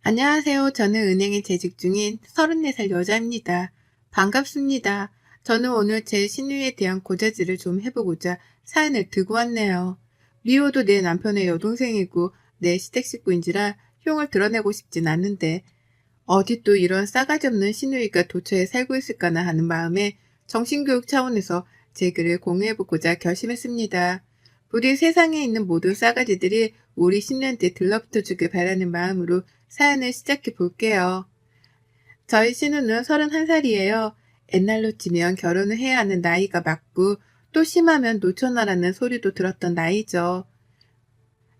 안녕하세요. 저는 은행에 재직 중인 34살 여자입니다. 반갑습니다. 저는 오늘 제 신우에 대한 고자질을 좀 해보고자 사연을 들고 왔네요. 미호도 내 남편의 여동생이고 내 시댁 식구인지라 흉을 드러내고 싶진 않는데 어디 또 이런 싸가지 없는 시누이가 도처에 살고 있을까나 하는 마음에 정신교육 차원에서 제 글을 공유해보고자 결심했습니다. 부디 세상에 있는 모든 싸가지들이 우리 신우한테 들러붙어주길 바라는 마음으로 사연을 시작해 볼게요. 저희 신우는 31살이에요. 옛날로 치면 결혼을 해야 하는 나이가 맞고 또 심하면 노처녀라는 소리도 들었던 나이죠.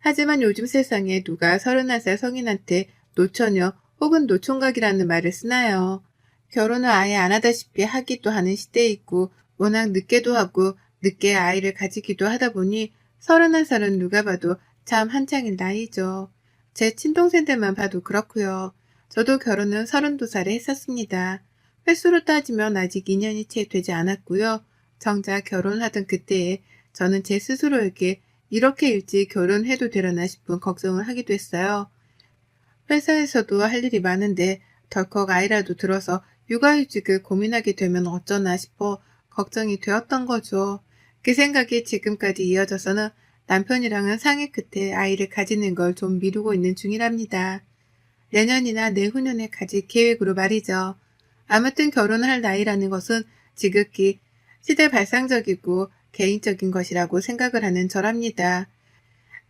하지만 요즘 세상에 누가 31살 성인한테 노처녀 혹은 노총각이라는 말을 쓰나요? 결혼을 아예 안 하다시피 하기도 하는 시대에 있고 워낙 늦게도 하고 늦게 아이를 가지기도 하다 보니 31살은 누가 봐도 참 한창인 나이죠. 제 친동생들만 봐도 그렇고요. 저도 결혼은 32살에 했었습니다. 횟수로 따지면 아직 2년이 채 되지 않았고요. 정작 결혼하던 그때에 저는 제 스스로에게 이렇게 일찍 결혼해도 되려나 싶은 걱정을 하기도 했어요. 회사에서도 할 일이 많은데 덜컥 아이라도 들어서 육아휴직을 고민하게 되면 어쩌나 싶어 걱정이 되었던 거죠. 그 생각이 지금까지 이어져서는 남편이랑은 상의 끝에 아이를 가지는 걸 좀 미루고 있는 중이랍니다. 내년이나 내후년에 가질 계획으로 말이죠. 아무튼 결혼을 할 나이라는 것은 지극히 시대발상적이고 개인적인 것이라고 생각을 하는 저랍니다.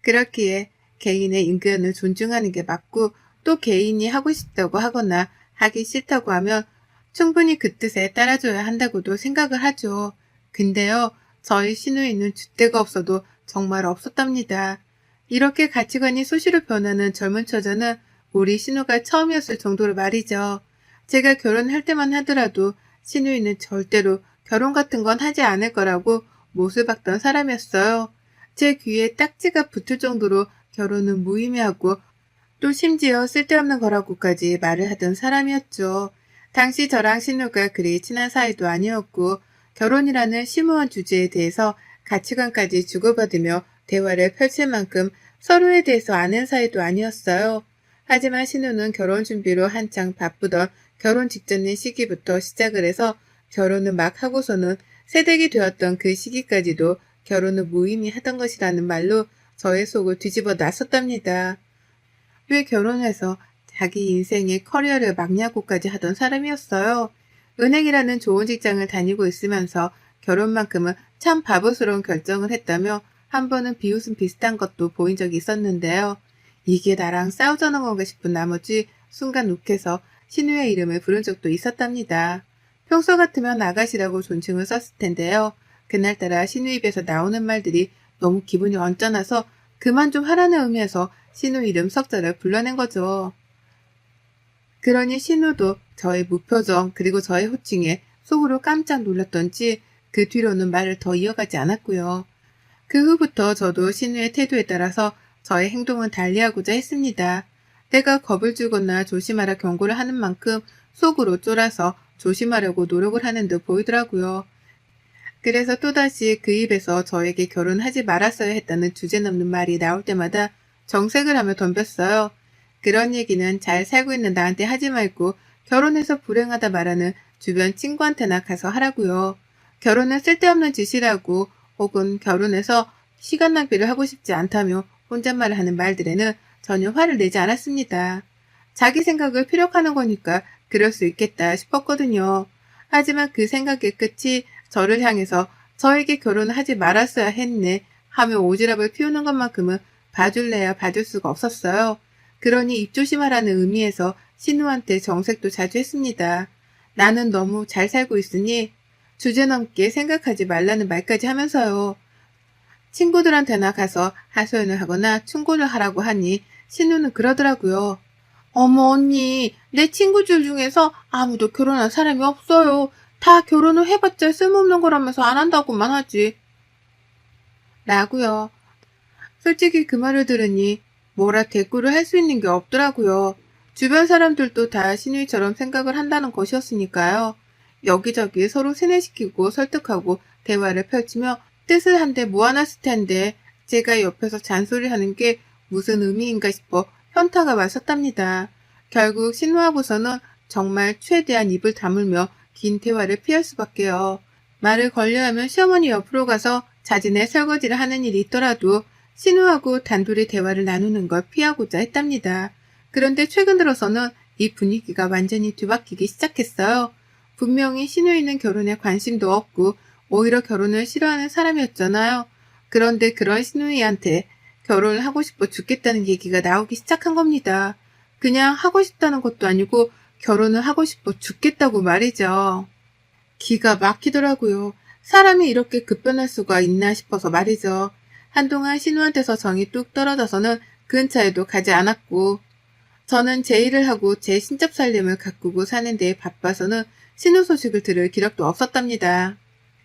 그렇기에 개인의 인권을 존중하는 게 맞고 또 개인이 하고 싶다고 하거나 하기 싫다고 하면 충분히 그 뜻에 따라줘야 한다고도 생각을 하죠. 근데요, 저희 시누이는 줏대가 없어도 정말 없었답니다. 이렇게 가치관이 수시로 변하는 젊은 처자는 우리 신우가 처음이었을 정도로 말이죠. 제가 결혼할 때만 하더라도 시누이는 절대로 결혼 같은 건 하지 않을 거라고 못을 박던 사람이었어요. 제 귀에 딱지가 붙을 정도로 결혼은 무의미하고 또 심지어 쓸데없는 거라고까지 말을 하던 사람이었죠. 당시 저랑 신우가 그리 친한 사이도 아니었고 결혼이라는 심오한 주제에 대해서 가치관까지 주고받으며 대화를 펼칠 만큼 서로에 대해서 아는 사이도 아니었어요. 하지만 신우는 결혼 준비로 한창 바쁘던 결혼 직전의 시기부터 시작을 해서 결혼을 막 하고서는 새댁이 되었던 그 시기까지도 결혼을 무의미하던 것이라는 말로 저의 속을 뒤집어 놨었답니다. 왜 결혼해서 자기 인생의 커리어를 막냐고까지 하던 사람이었어요. 은행이라는 좋은 직장을 다니고 있으면서 결혼만큼은 참 바보스러운 결정을 했다며 한 번은 비웃음 비슷한 것도 보인 적이 있었는데요. 이게 나랑 싸우자는 건가 싶은 나머지 순간 욱해서 신우의 이름을 부른 적도 있었답니다. 평소 같으면 아가씨라고 존칭을 썼을 텐데요. 그날따라 신우 입에서 나오는 말들이 너무 기분이 언짢아서 그만 좀 하라는 의미에서 신우 이름 석자를 불러낸 거죠. 그러니 신우도 저의 무표정 그리고 저의 호칭에 속으로 깜짝 놀랐던지 그 뒤로는 말을 더 이어가지 않았고요. 그 후부터 저도 신우의 태도에 따라서 저의 행동은 달리하고자 했습니다. 내가 겁을 주거나 조심하라 경고를 하는 만큼 속으로 쫄아서 조심하려고 노력을 하는 듯 보이더라고요. 그래서 또다시 그 입에서 저에게 결혼하지 말았어야 했다는 주제넘는 말이 나올 때마다 정색을 하며 덤볐어요. 그런 얘기는 잘 살고 있는 나한테 하지 말고 결혼해서 불행하다 말하는 주변 친구한테나 가서 하라고요. 결혼은 쓸데없는 짓이라고 혹은 결혼해서 시간 낭비를 하고 싶지 않다며 혼잣말을 하는 말들에는 전혀 화를 내지 않았습니다. 자기 생각을 피력하는 거니까 그럴 수 있겠다 싶었거든요. 하지만 그 생각의 끝이 저를 향해서 저에게 결혼하지 말았어야 했네 하며 오지랖을 피우는 것만큼은 봐줄래야 봐줄 수가 없었어요. 그러니 입조심하라는 의미에서 신우한테 정색도 자주 했습니다. 나는 너무 잘 살고 있으니 주제넘게 생각하지 말라는 말까지 하면서요. 친구들한테나 가서 하소연을 하거나 충고를 하라고 하니 신우는 그러더라고요. 어머 언니, 내 친구들 중에서 아무도 결혼한 사람이 없어요. 다 결혼을 해봤자 쓸모없는 거라면서 안 한다고만 하지. 라고요. 솔직히 그 말을 들으니 뭐라 대꾸를 할 수 있는 게 없더라고요. 주변 사람들도 다 신우이처럼 생각을 한다는 것이었으니까요. 여기저기 서로 세뇌시키고 설득하고 대화를 펼치며 뜻을 한데 모아놨을 텐데 제가 옆에서 잔소리하는 게 무슨 의미인가 싶어 현타가 왔었답니다. 결국 신우하고서는 정말 최대한 입을 다물며 긴 대화를 피할 수밖에요. 말을 걸려하면 시어머니 옆으로 가서 자진의 설거지를 하는 일이 있더라도 신우하고 단둘이 대화를 나누는 걸 피하고자 했답니다. 그런데 최근 들어서는 이 분위기가 완전히 뒤바뀌기 시작했어요. 분명히 신우이는 결혼에 관심도 없고 오히려 결혼을 싫어하는 사람이었잖아요. 그런데 그런 신우이한테 결혼을 하고 싶어 죽겠다는 얘기가 나오기 시작한 겁니다. 그냥 하고 싶다는 것도 아니고 결혼을 하고 싶어 죽겠다고 말이죠. 기가 막히더라고요. 사람이 이렇게 급변할 수가 있나 싶어서 말이죠. 한동안 신우한테서 정이 뚝 떨어져서는 근처에도 가지 않았고 저는 제 일을 하고 제 신접 살림을 가꾸고 사는 데에 바빠서는 신우 소식을 들을 기력도 없었답니다.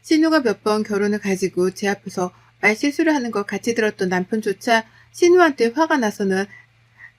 신우가 몇 번 결혼을 가지고 제 앞에서 말실수를 하는 걸 같이 들었던 남편조차 신우한테 화가 나서는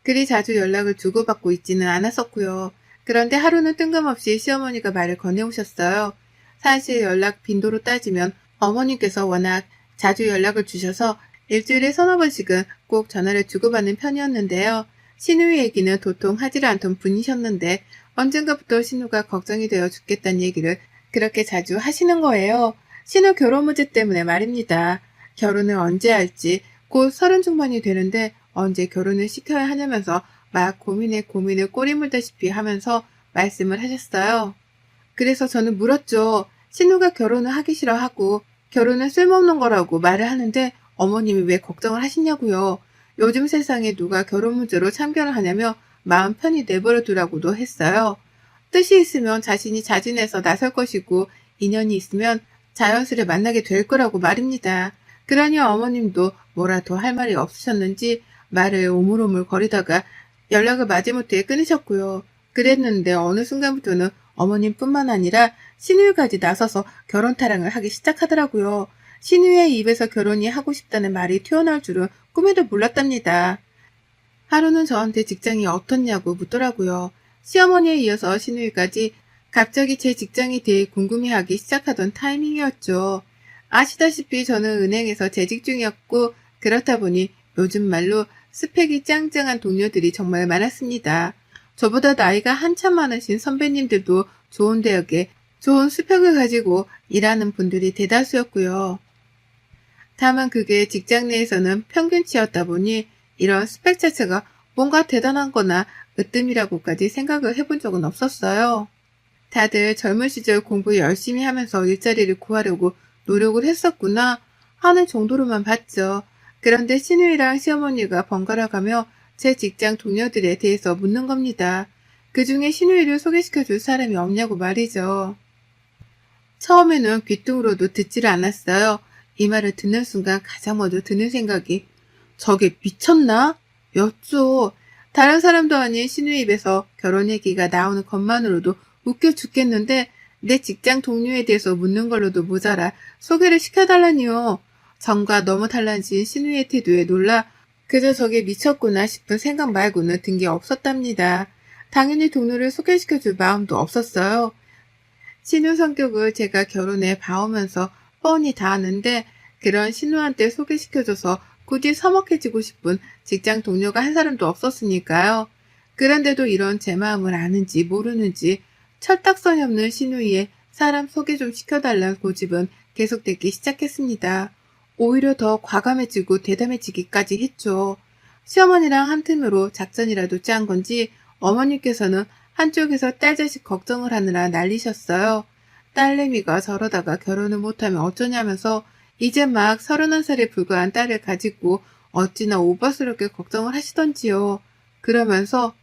그리 자주 연락을 주고받고 있지는 않았었고요. 그런데 하루는 뜬금없이 시어머니가 말을 건네오셨어요. 사실 연락 빈도로 따지면 어머님께서 워낙 자주 연락을 주셔서 일주일에 서너 번씩은 꼭 전화를 주고받는 편이었는데요. 신우의 얘기는 도통 하지를 않던 분이셨는데 언젠가부터 신우가 걱정이 되어 죽겠다는 얘기를 그렇게 자주 하시는 거예요. 신우 결혼 문제 때문에 말입니다. 결혼을 언제 할지 곧 30 중반이 되는데 언제 결혼을 시켜야 하냐면서 막 고민에 고민을 꼬리 물다시피 하면서 말씀을 하셨어요. 그래서 저는 물었죠. 신우가 결혼을 하기 싫어하고 결혼은 쓸모없는 거라고 말을 하는데 어머님이 왜 걱정을 하시냐고요. 요즘 세상에 누가 결혼 문제로 참견을 하냐며 마음 편히 내버려 두라고도 했어요. 뜻이 있으면 자신이 자진해서 나설 것이고 인연이 있으면 자연스레 만나게 될 거라고 말입니다. 그러니 어머님도 뭐라 더 할 말이 없으셨는지 말을 오물오물 거리다가 연락을 마지못해 끊으셨고요. 그랬는데 어느 순간부터는 어머님뿐만 아니라 신우이까지 나서서 결혼 타령을 하기 시작하더라고요. 신우의 입에서 결혼이 하고 싶다는 말이 튀어나올 줄은 꿈에도 몰랐답니다. 하루는 저한테 직장이 어떻냐고 묻더라고요. 시어머니에 이어서 신우이까지 갑자기 제 직장에 대해 궁금해하기 시작하던 타이밍이었죠. 아시다시피 저는 은행에서 재직 중이었고 그렇다 보니 요즘 말로 스펙이 짱짱한 동료들이 정말 많았습니다. 저보다 나이가 한참 많으신 선배님들도 좋은 대학에 좋은 스펙을 가지고 일하는 분들이 대다수였고요. 다만 그게 직장 내에서는 평균치였다 보니 이런 스펙 자체가 뭔가 대단한 거나 으뜸이라고까지 생각을 해본 적은 없었어요. 다들 젊은 시절 공부 열심히 하면서 일자리를 구하려고 노력을 했었구나 하는 정도로만 봤죠. 그런데 신우이랑 시어머니가 번갈아 가며 제 직장 동료들에 대해서 묻는 겁니다. 그 중에 신우이를 소개시켜줄 사람이 없냐고 말이죠. 처음에는 귀뚱으로도 듣지를 않았어요. 이 말을 듣는 순간 가장 먼저 드는 생각이 저게 미쳤나? 였죠. 다른 사람도 아닌 신우이 입에서 결혼 얘기가 나오는 것만으로도 웃겨 죽겠는데 내 직장 동료에 대해서 묻는 걸로도 모자라 소개를 시켜달라니요. 전과 너무 달라진 신우의 태도에 놀라 그저 저게 미쳤구나 싶은 생각 말고는 든 게 없었답니다. 당연히 동료를 소개시켜줄 마음도 없었어요. 신우 성격을 제가 결혼해 봐오면서 뻔히 다 아는데 그런 신우한테 소개시켜줘서 굳이 서먹해지고 싶은 직장 동료가 한 사람도 없었으니까요. 그런데도 이런 제 마음을 아는지 모르는지 철딱선이 없는 신우이의 사람 소개 좀 시켜달라는 고집은 계속되기 시작했습니다. 오히려 더 과감해지고 대담해지기까지 했죠. 시어머니랑 한 틈으로 작전이라도 짠 건지 어머니께서는 한쪽에서 딸 자식 걱정을 하느라 난리셨어요. 딸내미가 저러다가 결혼을 못하면 어쩌냐면서 이제 막 31살에 불과한 딸을 가지고 어찌나 오버스럽게 걱정을 하시던지요. 그러면서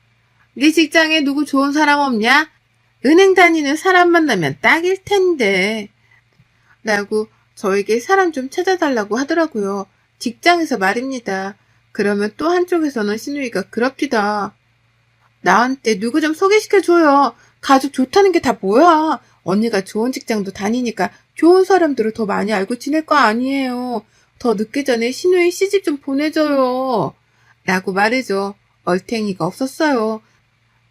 네 직장에 누구 좋은 사람 없냐? 은행 다니는 사람 만나면 딱일 텐데 라고 저에게 사람 좀 찾아달라고 하더라고요. 직장에서 말입니다. 그러면 또 한쪽에서는 신우이가 그럽디다. 나한테 누구 좀 소개시켜줘요. 가족 좋다는 게 다 뭐야. 언니가 좋은 직장도 다니니까 좋은 사람들을 더 많이 알고 지낼 거 아니에요. 더 늦기 전에 신우이 시집 좀 보내줘요. 라고 말해줘. 얼탱이가 없었어요.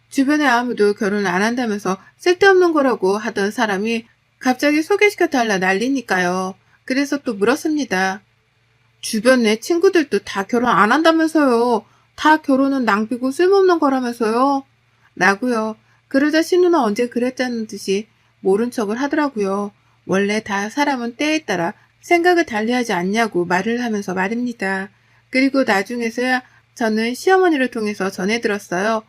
주변에 아무도 결혼 안 한다면서 쓸데없는 거라고 하던 사람이 갑자기 소개시켜달라 난리니까요. 그래서 또 물었습니다. 주변에 친구들도 다 결혼 안 한다면서요. 다 결혼은 낭비고 쓸모없는 거라면서요. 라고요. 그러자 신우는 언제 그랬다는 듯이 모른 척을 하더라고요. 원래 다 사람은 때에 따라 생각을 달리하지 않냐고 말을 하면서 말입니다. 그리고 나중에서야 저는 시어머니를 통해서 전해 들었어요.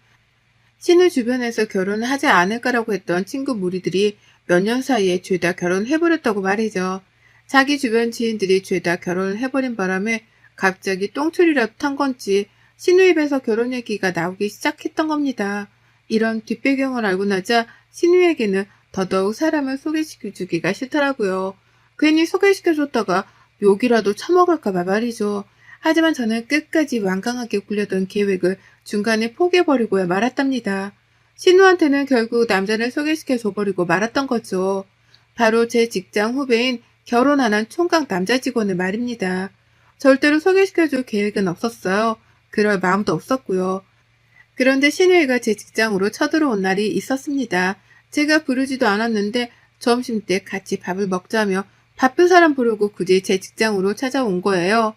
신우 주변에서 결혼을 하지 않을까라고 했던 친구 무리들이 몇 년 사이에 죄다 결혼해버렸다고 말이죠. 자기 주변 지인들이 죄다 결혼을 해버린 바람에 갑자기 똥줄이라도 탄 건지 신우 입에서 결혼 얘기가 나오기 시작했던 겁니다. 이런 뒷배경을 알고 나자 신우에게는 더더욱 사람을 소개시켜주기가 싫더라고요. 괜히 소개시켜줬다가 욕이라도 처먹을까봐 말이죠. 하지만 저는 끝까지 완강하게 굴려던 계획을 중간에 포기해버리고야 말았답니다. 신우한테는 결국 남자를 소개시켜줘버리고 말았던 거죠. 바로 제 직장 후배인 결혼 안 한 총각 남자 직원을 말입니다. 절대로 소개시켜줄 계획은 없었어요. 그럴 마음도 없었고요. 그런데 신우이가 제 직장으로 쳐들어온 날이 있었습니다. 제가 부르지도 않았는데 점심때 같이 밥을 먹자며 바쁜 사람 부르고 굳이 제 직장으로 찾아온 거예요.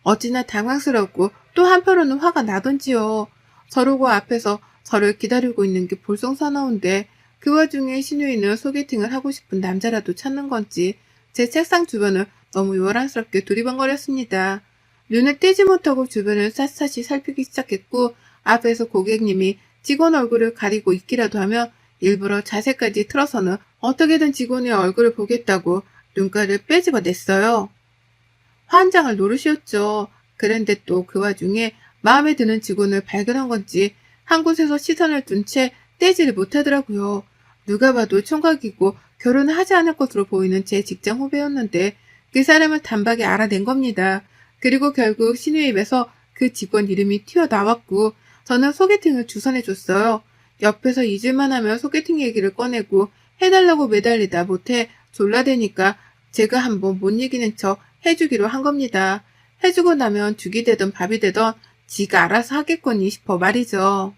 어찌나 당황스럽고 또 한편으로는 화가 나던지요. 저러고 앞에서 저를 기다리고 있는 게 볼썽사나운데 그 와중에 신우이는 소개팅을 하고 싶은 남자라도 찾는 건지 제 책상 주변을 너무 요란스럽게 두리번거렸습니다. 눈을 떼지 못하고 주변을 샅샅이 살피기 시작했고 앞에서 고객님이 직원 얼굴을 가리고 있기라도 하면 일부러 자세까지 틀어서는 어떻게든 직원의 얼굴을 보겠다고 눈가를 빼집어냈어요. 환장을 노릇이었죠. 그런데 또 그 와중에 마음에 드는 직원을 발견한 건지 한 곳에서 시선을 둔 채 떼지를 못하더라고요. 누가 봐도 총각이고 결혼을 하지 않을 것으로 보이는 제 직장 후배였는데 그 사람을 단박에 알아낸 겁니다. 그리고 결국 신우의 입에서 그 직원 이름이 튀어나왔고 저는 소개팅을 주선해줬어요. 옆에서 잊을만 하면 소개팅 얘기를 꺼내고 해달라고 매달리다 못해 졸라대니까 제가 한번 못 이기는 척 해주기로 한 겁니다. 해주고 나면 죽이 되던 밥이 되던 지가 알아서 하겠거니 싶어 말이죠.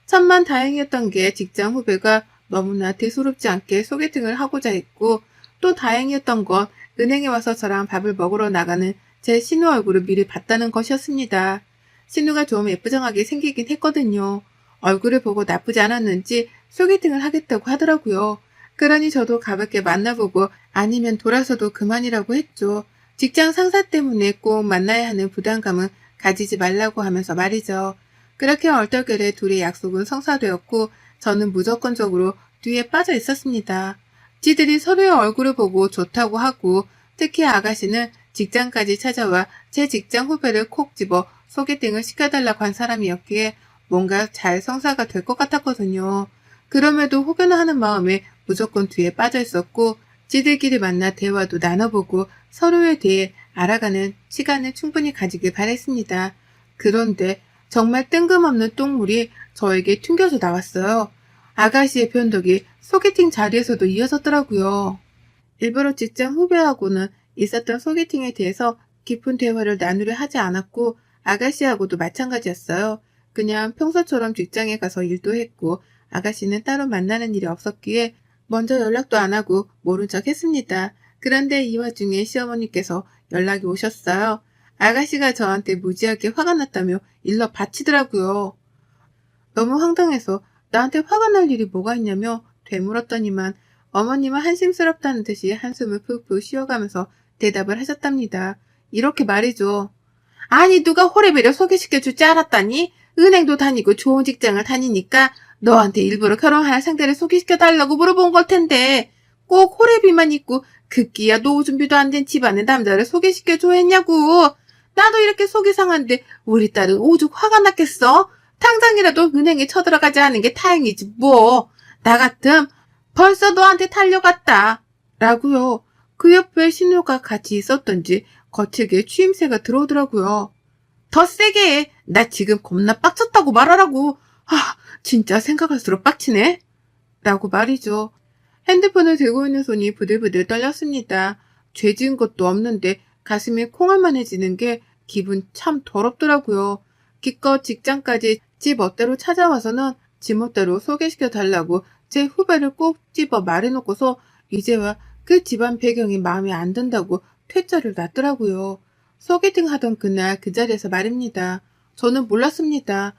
천만 다행이었던 게 직장 후배가 너무나 대수롭지 않게 소개팅을 하고자 했고 또 다행이었던 건 은행에 와서 저랑 밥을 먹으러 나가는 제 신우 얼굴을 미리 봤다는 것이었습니다. 신우가 좀 예쁘장하게 생기긴 했거든요. 얼굴을 보고 나쁘지 않았는지 소개팅을 하겠다고 하더라고요. 그러니 저도 가볍게 만나보고 아니면 돌아서도 그만이라고 했죠. 직장 상사 때문에 꼭 만나야 하는 부담감은 가지지 말라고 하면서 말이죠. 그렇게 얼떨결에 둘의 약속은 성사되었고 저는 무조건적으로 뒤에 빠져 있었습니다. 지들이 서로의 얼굴을 보고 좋다고 하고 특히 아가씨는 직장까지 찾아와 제 직장 후배를 콕 집어 소개팅을 시켜달라고 한 사람이었기에 뭔가 잘 성사가 될 것 같았거든요. 그럼에도 혹여나 하는 마음에 무조건 뒤에 빠져 있었고 지들끼리 만나 대화도 나눠보고 서로에 대해 알아가는 시간을 충분히 가지길 바랬습니다. 그런데 정말 뜬금없는 똥물이 저에게 튕겨져 나왔어요. 아가씨의 변덕이 소개팅 자리에서도 이어졌더라고요. 일부러 직장 후배하고는 있었던 소개팅에 대해서 깊은 대화를 나누려 하지 않았고 아가씨하고도 마찬가지였어요. 그냥 평소처럼 직장에 가서 일도 했고 아가씨는 따로 만나는 일이 없었기에 먼저 연락도 안 하고 모른 척 했습니다. 그런데 이 와중에 시어머니께서 연락이 오셨어요. 아가씨가 저한테 무지하게 화가 났다며 일러 바치더라고요. 너무 황당해서 나한테 화가 날 일이 뭐가 있냐며 되물었더니만 어머님은 한심스럽다는 듯이 한숨을 푹푹 쉬어가면서 대답을 하셨답니다. 이렇게 말이죠. 아니 누가 호래비를 소개시켜줄 줄 알았다니? 은행도 다니고 좋은 직장을 다니니까 너한테 일부러 결혼할 상대를 소개시켜달라고 물어본 걸 텐데 꼭 호래비만 있고 급기야 노후 준비도 안 된 집안의 남자를 소개시켜줘 했냐고. 나도 이렇게 속이 상한데 우리 딸은 오죽 화가 났겠어? 당장이라도 은행에 쳐들어가지 않은 게 다행이지 뭐. 나 같음 벌써 너한테 달려갔다. 라고요. 그 옆에 신우가 같이 있었던지 거칠게 추임새가 들어오더라고요. 더 세게 해. 나 지금 겁나 빡쳤다고 말하라고. 진짜 생각할수록 빡치네. 라고 말이죠. 핸드폰을 들고 있는 손이 부들부들 떨렸습니다. 죄 지은 것도 없는데 가슴이 콩알만해지는 게 기분 참 더럽더라고요. 기껏 직장까지 지 멋대로 찾아와서는 지 멋대로 소개시켜달라고 제 후배를 꼭 집어 말해놓고서 이제와 그 집안 배경이 마음에 안 든다고 퇴짜를 놨더라고요. 소개팅 하던 그날 그 자리에서 말입니다. 저는 몰랐습니다.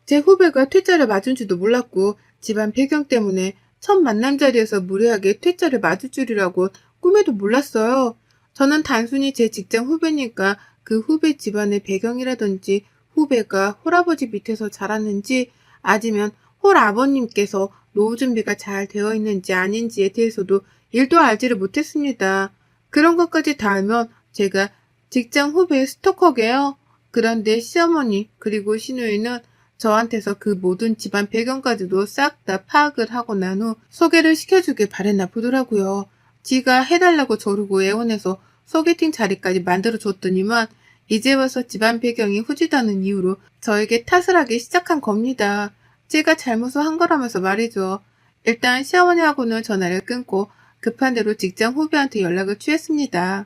제 후배가 퇴짜를 맞은 줄도 몰랐고 집안 배경 때문에 첫 만남 자리에서 무례하게 퇴짜를 맞을 줄이라고 꿈에도 몰랐어요. 저는 단순히 제 직장 후배니까 그 후배 집안의 배경이라든지 후배가 홀아버지 밑에서 자랐는지 아니면 홀아버님께서 노후 준비가 잘 되어 있는지 아닌지에 대해서도 일도 알지를 못했습니다. 그런 것까지 다 알면 제가 직장 후배의 스토커게요. 그런데 시어머니 그리고 시누이는 저한테서 그 모든 집안 배경까지도 싹 다 파악을 하고 난 후 소개를 시켜주길 바랬나 보더라고요. 지가 해달라고 저르고 애원해서 소개팅 자리까지 만들어줬더니만 이제 와서 집안 배경이 후지다는 이유로 저에게 탓을 하기 시작한 겁니다. 제가 잘못을 한 거라면서 말이죠. 일단 시어머니하고는 전화를 끊고 급한 대로 직장 후배한테 연락을 취했습니다.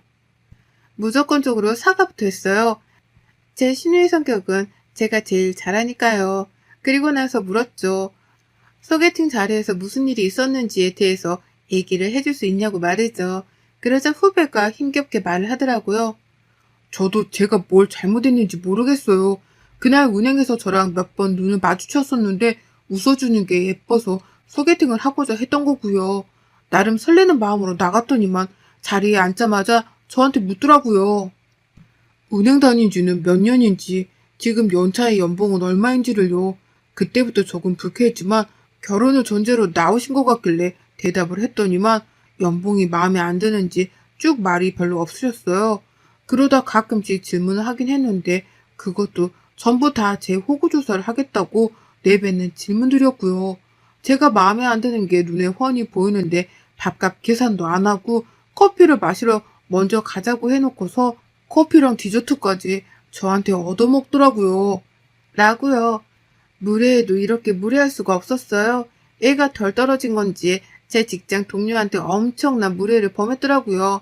무조건적으로 사과부터 했어요. 제 시누이 성격은 제가 제일 잘하니까요. 그리고 나서 물었죠. 소개팅 자리에서 무슨 일이 있었는지에 대해서 얘기를 해줄 수 있냐고 말이죠. 그러자 후배가 힘겹게 말을 하더라고요. 저도 제가 뭘 잘못했는지 모르겠어요. 그날 은행에서 저랑 몇 번 눈을 마주쳤었는데 웃어주는 게 예뻐서 소개팅을 하고자 했던 거고요. 나름 설레는 마음으로 나갔더니만 자리에 앉자마자 저한테 묻더라고요. 은행 다닌 지는 몇 년인지, 지금 연차의 연봉은 얼마인지를요. 그때부터 조금 불쾌했지만 결혼을 전제로 나오신 것 같길래 대답을 했더니만 연봉이 마음에 안 드는지 쭉 말이 별로 없으셨어요. 그러다 가끔씩 질문을 하긴 했는데 그것도 전부 다 제 호구조사를 하겠다고 내뱉는 질문들이었고요. 제가 마음에 안 드는 게 눈에 훤히 보이는데 밥값 계산도 안 하고 커피를 마시러 먼저 가자고 해놓고서 커피랑 디저트까지 저한테 얻어먹더라고요. 라고요. 무례해도 이렇게 무례할 수가 없었어요. 애가 덜 떨어진 건지 제 직장 동료한테 엄청난 무례를 범했더라고요.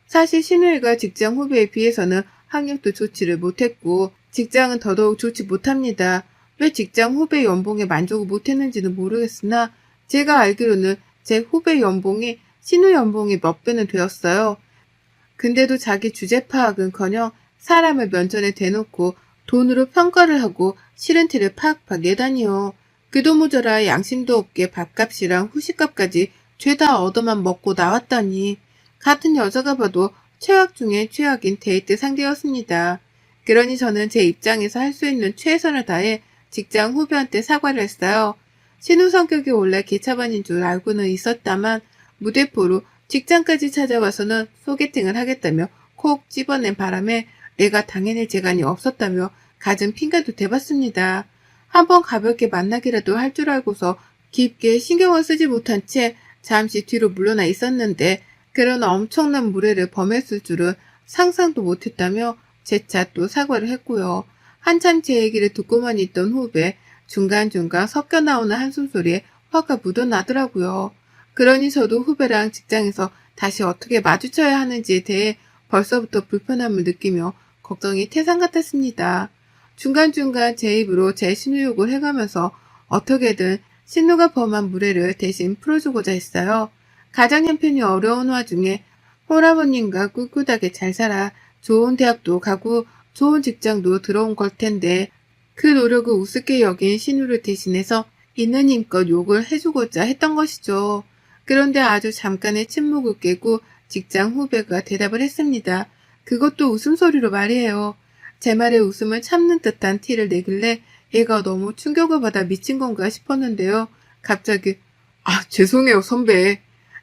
사실 신우이가 직장 후배에 비해서는 학력도 좋지를 못했고 직장은 더더욱 좋지 못합니다. 왜 직장 후배 연봉에 만족을 못했는지는 모르겠으나 제가 알기로는 제 후배 연봉이 신우 연봉의 몇 배는 되었어요. 근데도 자기 주제 파악은커녕 사람을 면전에 대놓고 돈으로 평가를 하고 싫은 티를 팍팍 내다니요. 그도 모자라 양심도 없게 밥값이랑 후식값까지 죄다 얻어만 먹고 나왔다니. 같은 여자가 봐도 최악 중에 최악인 데이트 상대였습니다. 그러니 저는 제 입장에서 할 수 있는 최선을 다해 직장 후배한테 사과를 했어요. 신우 성격이 원래 개차반인 줄 알고는 있었다만 무대포로 직장까지 찾아와서는 소개팅을 하겠다며 콕 집어낸 바람에 내가 당해낼 재간이 없었다며 갖은 핑계도 대봤습니다. 한번 가볍게 만나기라도 할 줄 알고서 깊게 신경을 쓰지 못한 채 잠시 뒤로 물러나 있었는데 그런 엄청난 무례를 범했을 줄은 상상도 못했다며 재차 또 사과를 했고요. 한참 제 얘기를 듣고만 있던 후배 중간중간 섞여 나오는 한숨소리에 화가 묻어나더라고요. 그러니 저도 후배랑 직장에서 다시 어떻게 마주쳐야 하는지에 대해 벌써부터 불편함을 느끼며 걱정이 태산 같았습니다. 중간중간 제 입으로 제 신우욕을 해가면서 어떻게든 신우가 범한 무례를 대신 풀어주고자 했어요. 가장 형편이 어려운 와중에 홀아버님과 꿋꿋하게 잘 살아 좋은 대학도 가고 좋은 직장도 들어온 걸 텐데 그 노력을 우습게 여긴 신우를 대신해서 있는 힘껏 욕을 해주고자 했던 것이죠. 그런데 아주 잠깐의 침묵을 깨고 직장 후배가 대답을 했습니다. 그것도 웃음소리로 말이에요. 제 말에 웃음을 참는 듯한 티를 내길래 얘가 너무 충격을 받아 미친 건가 싶었는데요. 갑자기 죄송해요 선배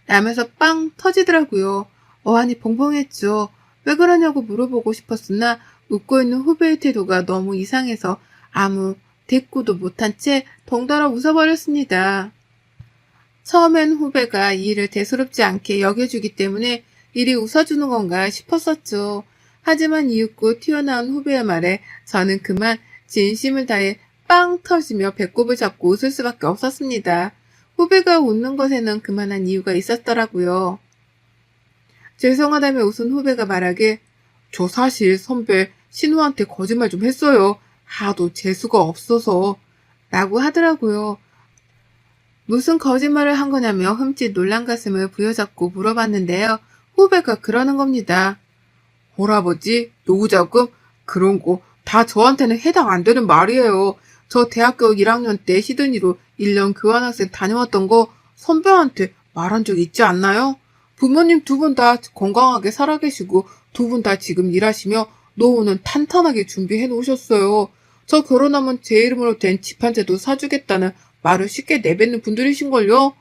라면서 빵 터지더라고요. 어안이 벙벙했죠. 왜 그러냐고 물어보고 싶었으나 웃고 있는 후배의 태도가 너무 이상해서 아무 대꾸도 못한 채 덩달아 웃어버렸습니다. 처음엔 후배가 이 일을 대수롭지 않게 여겨주기 때문에 이리 웃어주는 건가 싶었었죠. 하지만 이윽고 튀어나온 후배의 말에 저는 그만 진심을 다해 빵 터지며 배꼽을 잡고 웃을 수밖에 없었습니다. 후배가 웃는 것에는 그만한 이유가 있었더라고요. 죄송하다며 웃은 후배가 말하길 저 사실 선배 신우한테 거짓말 좀 했어요. 하도 재수가 없어서 라고 하더라고요. 무슨 거짓말을 한 거냐며 흠칫 놀란 가슴을 부여잡고 물어봤는데요. 후배가 그러는 겁니다. 홀아버지, 노후자금 그런 거 다 저한테는 해당 안 되는 말이에요. 저 대학교 1학년 때 시드니로 1년 교환학생 다녀왔던 거 선배한테 말한 적 있지 않나요? 부모님 두 분 다 건강하게 살아계시고 두 분 다 지금 일하시며 노후는 탄탄하게 준비해 놓으셨어요. 저 결혼하면 제 이름으로 된 집 한 채도 사주겠다는 말을 쉽게 내뱉는 분들이신걸요?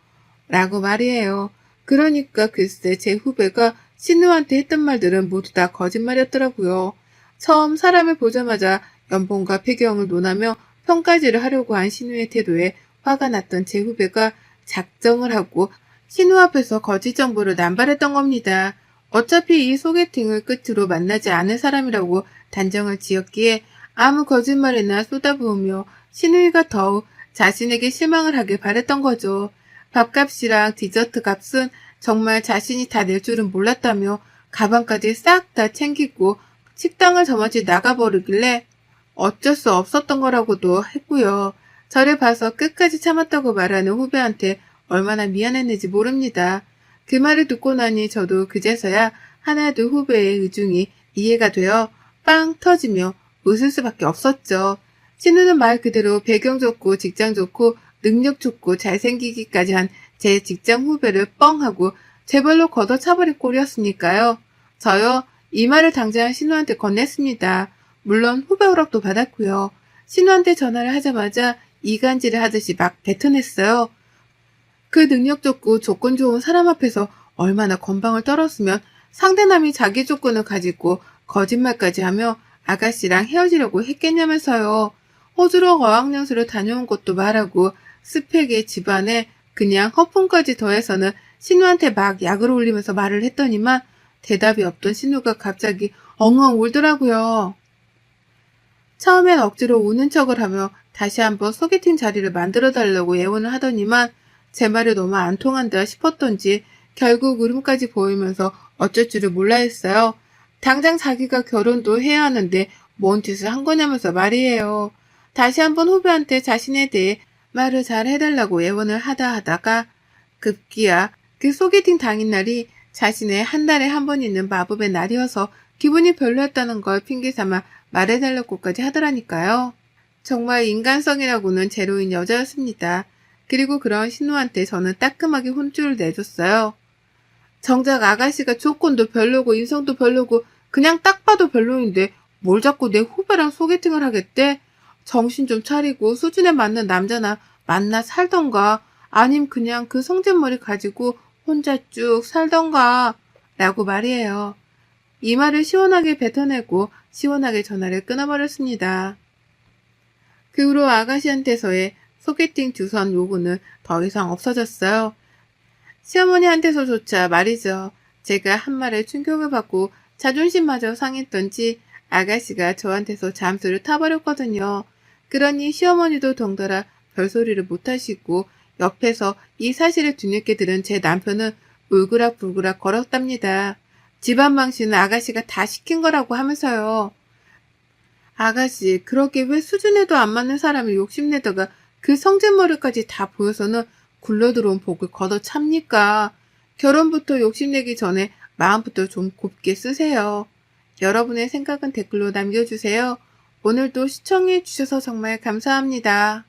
라고 말이에요. 그러니까 글쎄 제 후배가 신우한테 했던 말들은 모두 다 거짓말이었더라고요. 처음 사람을 보자마자 연봉과 배경을 논하며 평가질을 하려고 한 신우의 태도에 화가 났던 제 후배가 작정을 하고 신우 앞에서 거짓 정보를 남발했던 겁니다. 어차피 이 소개팅을 끝으로 만나지 않을 사람이라고 단정을 지었기에 아무 거짓말이나 쏟아부으며 신우이가 더욱 자신에게 실망을 하길 바랬던 거죠. 밥값이랑 디저트 값은 정말 자신이 다 낼 줄은 몰랐다며 가방까지 싹 다 챙기고 식당을 저만치 나가버리길래 어쩔 수 없었던 거라고도 했고요. 저를 봐서 끝까지 참았다고 말하는 후배한테 얼마나 미안했는지 모릅니다. 그 말을 듣고 나니 저도 그제서야 하나둘 후배의 의중이 이해가 되어 빵 터지며 웃을 수밖에 없었죠. 신우는 말 그대로 배경 좋고 직장 좋고 능력 좋고 잘생기기까지 한 제 직장 후배를 뻥하고 제 발로 걷어차버릴 꼴이었으니까요. 저요, 이 말을 당장 신우한테 건넸습니다. 물론 후배 허락도 받았고요. 신우한테 전화를 하자마자 이간질을 하듯이 막 뱉어냈어요. 그 능력 좋고 조건 좋은 사람 앞에서 얼마나 건방을 떨었으면 상대남이 자기 조건을 가지고 거짓말까지 하며 아가씨랑 헤어지려고 했겠냐면서요. 호주로 어학연수를 다녀온 것도 말하고 스펙의 집안에 그냥 허풍까지 더해서는 신우한테 막 약을 올리면서 말을 했더니만 대답이 없던 신우가 갑자기 엉엉 울더라고요. 처음엔 억지로 우는 척을 하며 다시 한번 소개팅 자리를 만들어달라고 애원을 하더니만 제 말이 너무 안 통한다 싶었던지 결국 울음까지 보이면서 어쩔 줄을 몰라 했어요. 당장 자기가 결혼도 해야 하는데 뭔 짓을 한 거냐면서 말이에요. 다시 한번 후배한테 자신에 대해 말을 잘 해달라고 애원을 하다가 급기야 그 소개팅 당일날이 자신의 한 달에 한 번 있는 마법의 날이어서 기분이 별로였다는 걸 핑계삼아 말해달라고까지 하더라니까요. 정말 인간성이라고는 제로인 여자였습니다. 그리고 그런 신우한테 저는 따끔하게 혼쭐을 내줬어요. 정작 아가씨가 조건도 별로고 인성도 별로고 그냥 딱 봐도 별로인데 뭘 자꾸 내 후배랑 소개팅을 하겠대? 정신 좀 차리고 수준에 맞는 남자나 만나 살던가 아님 그냥 그 성질머리 가지고 혼자 쭉 살던가 라고 말이에요. 이 말을 시원하게 뱉어내고 시원하게 전화를 끊어버렸습니다. 그 후로 아가씨한테서의 소개팅 주선 요구는 더 이상 없어졌어요. 시어머니한테서조차 말이죠. 제가 한 말에 충격을 받고 자존심마저 상했던지 아가씨가 저한테서 잠수를 타버렸거든요. 그러니 시어머니도 덩달아 별소리를 못하시고 옆에서 이 사실을 뒤늦게 들은 제 남편은 울그락불그락 걸었답니다. 집안 망신은 아가씨가 다 시킨 거라고 하면서요. 아가씨, 그러게 왜 수준에도 안 맞는 사람을 욕심내다가 그 성질머리까지 다 보여서는 굴러들어온 복을 걷어찹니까? 결혼부터 욕심내기 전에 마음부터 좀 곱게 쓰세요. 여러분의 생각은 댓글로 남겨주세요. 오늘도 시청해주셔서 정말 감사합니다.